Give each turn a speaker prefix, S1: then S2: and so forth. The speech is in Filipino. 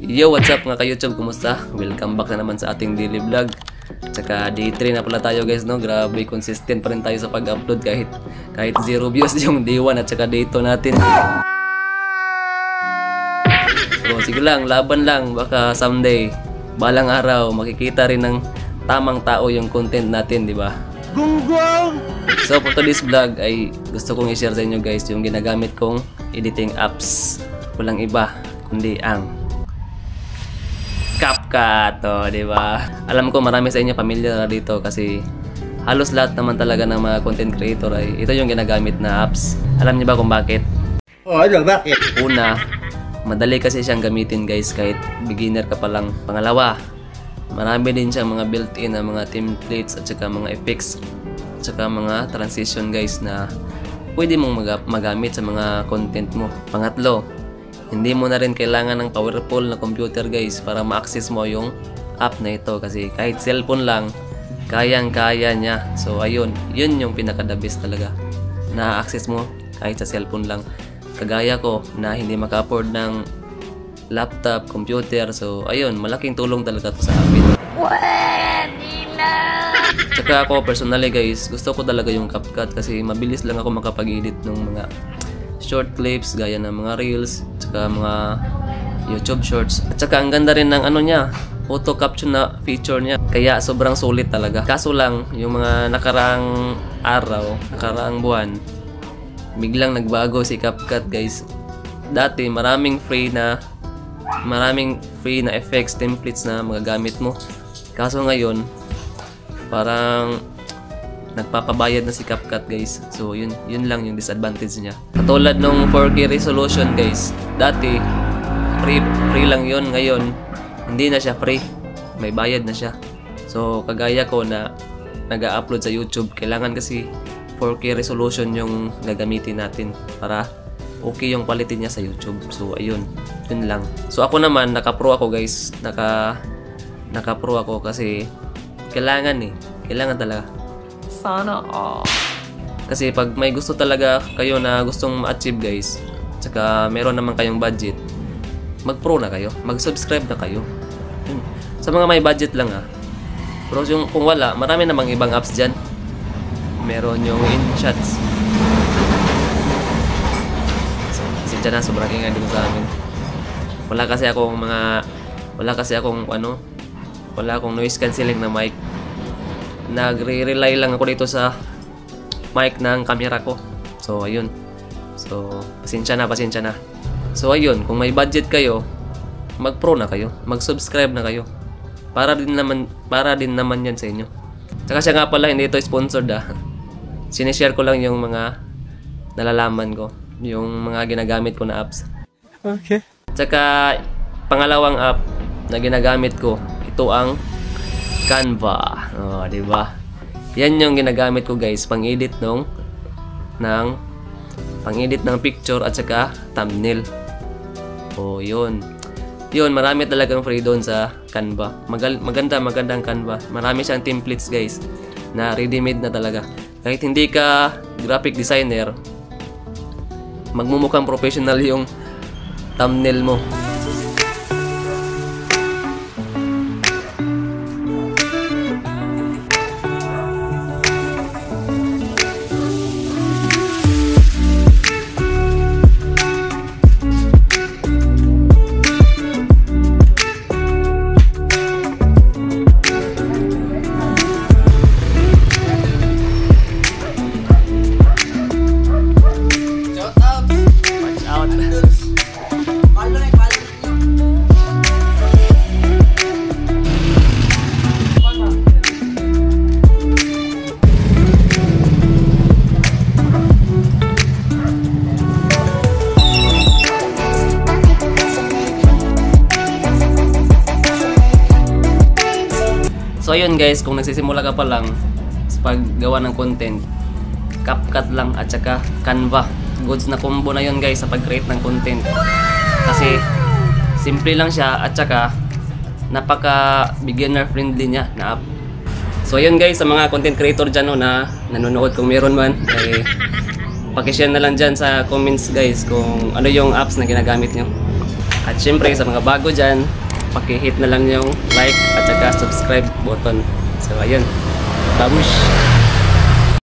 S1: Yo, what's up mga ka-YouTube? Kumusta? Welcome back na naman sa ating daily vlog. Tsaka day 3 na pala tayo guys, no? Grabe, consistent pa rin tayo sa pag-upload kahit 0 views yung day 1 at tsaka day 2 natin. So sige lang, laban lang. Baka someday, balang araw, makikita rin ng tamang tao yung content natin, di ba? Gunggong! So for today's vlog ay gusto kong i-share sa inyo guys yung ginagamit kong editing apps. Walang iba kundi ang CapCut, di ba? Alam ko marami sa inyo familiar dito kasi halos lahat naman talaga ng mga content creator ay ito yung ginagamit na apps. Alam niyo ba kung bakit?
S2: Oh, ano bakit?
S1: Una, madali kasi siyang gamitin guys kahit beginner ka pa lang. Pangalawa, marami din siyang mga built-in na mga templates at saka mga effects at saka mga transition guys na pwede mong magamit sa mga content mo. Pangatlo, hindi mo na rin kailangan ng powerful na computer guys para ma-access mo yung app na ito kasi kahit cellphone lang kayang-kaya niya. So ayun, yun yung pinaka-the best talaga na access mo kahit sa cellphone lang. Kagaya ko na hindi maka-afford ng laptop, computer. So ayun, malaking tulong talaga to sa akin. Tsaka ako personally guys, gusto ko talaga yung CapCut kasi mabilis lang ako makapag-edit ng mga short clips gaya ng mga reels, tsaka mga YouTube shorts. At saka ang ganda rin ng ano niya, auto caption na feature niya. Kaya sobrang sulit talaga. Kaso lang, yung mga nakaraang araw, nakaraang buwan, biglang nagbago si CapCut guys. Dati maraming free na effects, templates na magagamit mo. Kaso ngayon, parang nagpapabayad na si CapCut guys. So yun lang yung disadvantage niya. Katulad nung 4K resolution guys, dati free lang yun. Ngayon hindi na siya free, may bayad na siya. So kagaya ko na nag-upload sa YouTube, kailangan kasi 4K resolution yung gagamitin natin para okay yung quality niya sa YouTube. So ayun, yun lang. So ako naman naka-pro ako guys, naka-pro ako kasi kailangan talaga. Sana all. Kasi pag may gusto talaga kayo na gustong ma-achieve guys, tsaka meron naman kayong budget, mag-pro na kayo, mag-subscribe na kayo. Sa mga may budget lang Pero kung wala, marami namang ibang apps dyan. Meron yung InShots. Pasensya na, sobrang ingay dito sa amin. Wala akong noise cancelling na mic. Nagre-rely lang ako dito sa mic ng camera ko. So ayun. So pasensya na. So ayun, kung may budget kayo, mag-pro na kayo, mag-subscribe na kayo. Para din naman yan sa inyo. Tsaka siya nga pala, hindi ito sponsored Sinishare ko lang yung mga nalalaman ko, yung mga ginagamit ko na apps.
S2: Okay.
S1: Tsaka pangalawang app na ginagamit ko, ito ang Canva. Di ba? Yan yung ginagamit ko guys, pang-edit ng picture at saka thumbnail. Yun. Yun, marami talagang free doon sa Canva. Magandang Canva. Marami siyang templates guys na ready-made na talaga. Kahit hindi ka graphic designer, magmumukhang professional yung thumbnail mo. So ayun guys, kung nagsisimula ka pa lang sa paggawa ng content, CapCut lang at saka Canva. Goods na combo na yun guys sa pag-create ng content. Kasi simple lang siya at saka napaka beginner friendly niya na app. So ayun guys, sa mga content creator dyan na nanonood, kung meron man, pakishare na lang dyan sa comments guys kung ano yung apps na ginagamit nyo.
S3: At syempre sa mga bago dyan, paki-hit na lang yung like at saka subscribe button. So ayun, babush!